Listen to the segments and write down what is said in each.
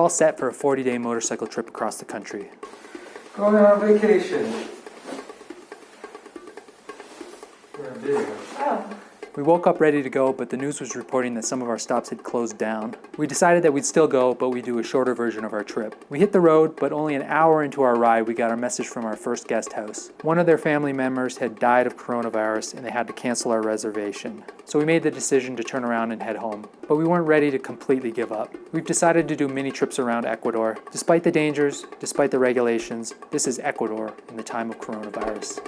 all set for a 40-day motorcycle trip across the country. Going on vacation. For a video. Oh. We woke up ready to go, but the news was reporting that some of our stops had closed down. We decided that we'd still go, but we'd do a shorter version of our trip. We hit the road, but only an hour into our ride, we got our message from our first guest house. One of their family members had died of coronavirus, and they had to cancel our reservation. So we made the decision to turn around and head home. But we weren't ready to completely give up. We've decided to do mini trips around Ecuador. Despite the dangers, despite the regulations, this is Ecuador in the time of coronavirus.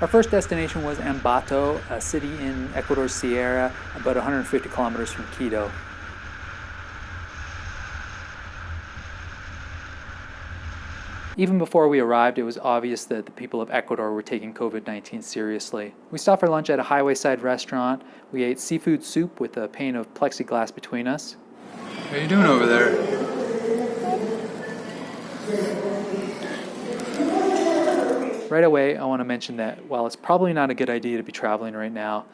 Our first destination was Ambato, a city in Ecuador's Sierra, about 150 kilometers from Quito. Even before we arrived, it was obvious that the people of Ecuador were taking COVID-19 seriously. We stopped for lunch at a highway-side restaurant. We ate seafood soup with a pane of plexiglass between us. What are you doing over there? Right away, I want to mention that while it's probably not a good idea to be traveling right now,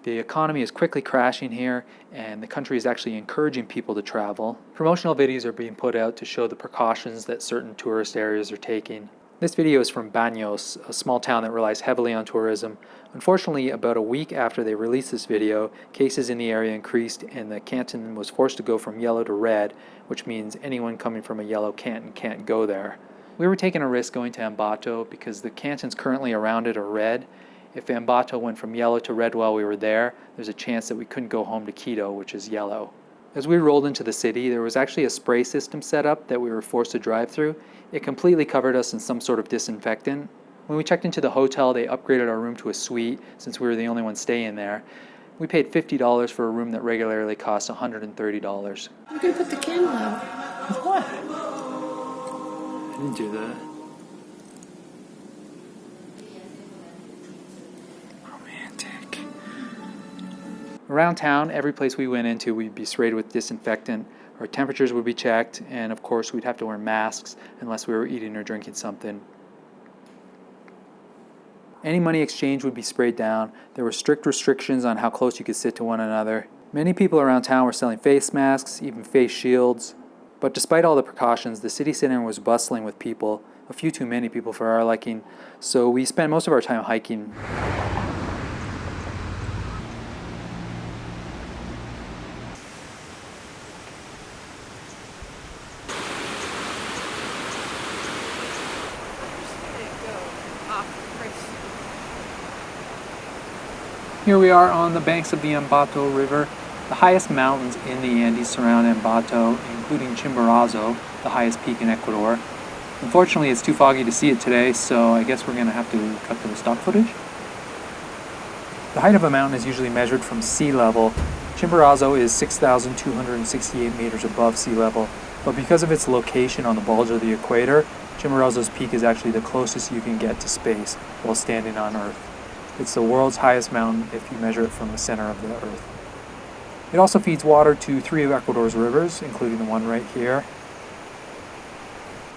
the economy is quickly crashing here, and the country is actually encouraging people to travel. Promotional videos are being put out to show the precautions that certain tourist areas are taking. This video is from Baños, a small town that relies heavily on tourism. Unfortunately, about a week after they released this video, cases in the area increased and the canton was forced to go from yellow to red, which means anyone coming from a yellow canton can't go there. We were taking a risk going to Ambato because the cantons currently around it are red. If Ambato went from yellow to red while we were there, there's a chance that we couldn't go home to Quito, which is yellow. As we rolled into the city, there was actually a spray system set up that we were forced to drive through. It completely covered us in some sort of disinfectant. When we checked into the hotel, they upgraded our room to a suite since we were the only ones staying there. We paid $50 for a room that regularly costs $130. You can put the candle out. What? I didn't do that. Romantic. Around town, every place we went into, we'd be sprayed with disinfectant. Our temperatures would be checked, and of course, we'd have to wear masks unless we were eating or drinking something. Any money exchange would be sprayed down. There were strict restrictions on how close you could sit to one another. Many people around town were selling face masks, even face shields. But despite all the precautions, the city center was bustling with people, a few too many people for our liking, so we spent most of our time hiking. Here we are on the banks of the Ambato River. The highest mountains in the Andes surround Ambato, including Chimborazo, the highest peak in Ecuador. Unfortunately, it's too foggy to see it today, so I guess we're going to have to cut to the stock footage. The height of a mountain is usually measured from sea level. Chimborazo is 6,268 meters above sea level, but because of its location on the bulge of the equator, Chimborazo's peak is actually the closest you can get to space while standing on Earth. It's the world's highest mountain if you measure it from the center of the Earth. It also feeds water to 3 of Ecuador's rivers, including the one right here.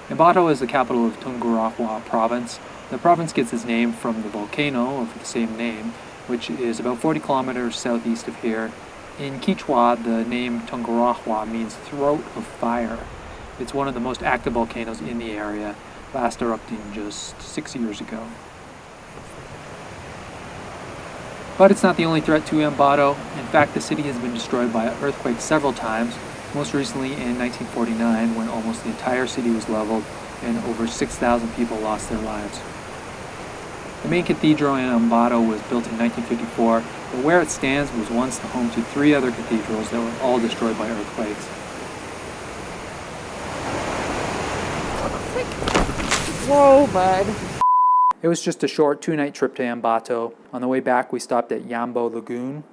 Ambato is the capital of Tungurahua province. The province gets its name from the volcano of the same name, which is about 40 kilometers southeast of here. In Quechua, the name Tungurahua means throat of fire. It's one of the most active volcanoes in the area, last erupting just 6 years ago. But it's not the only threat to Ambato. In fact, the city has been destroyed by an earthquake several times, most recently in 1949 when almost the entire city was leveled and over 6,000 people lost their lives. The main cathedral in Ambato was built in 1954, but where it stands was once the home to 3 other cathedrals that were all destroyed by earthquakes. Whoa, bud. It was just a short 2-night trip to Ambato. On the way back, we stopped at Yambo Lagoon,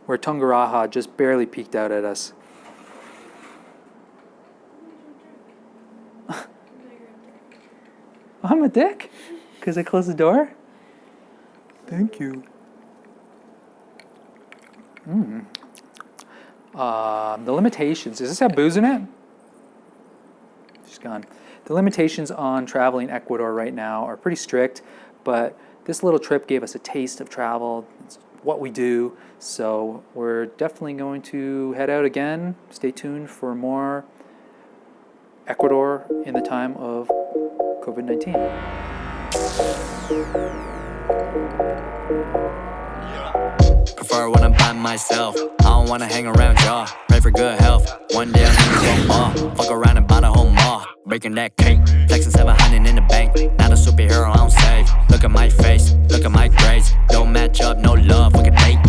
where Tungurahua just barely peeked out at us. I'm a dick? Because I closed the door? Thank you. The limitations. Does this have booze in it? She's gone. The limitations on traveling Ecuador right now are pretty strict, but this little trip gave us a taste of travel. It's what we do. So we're definitely going to head out again. Stay tuned for more Ecuador in the time of COVID-19. Prefer when I'm by myself. I don't wanna hang around y'all. Pray for good health. One day I'm gonna go all. Fuck around and buy the whole mall. Breaking that cake. Flexing 700 in the bank. Not a superhero, I don't save. Look at my face. Look at my grades. Don't match up, no love. Look at date.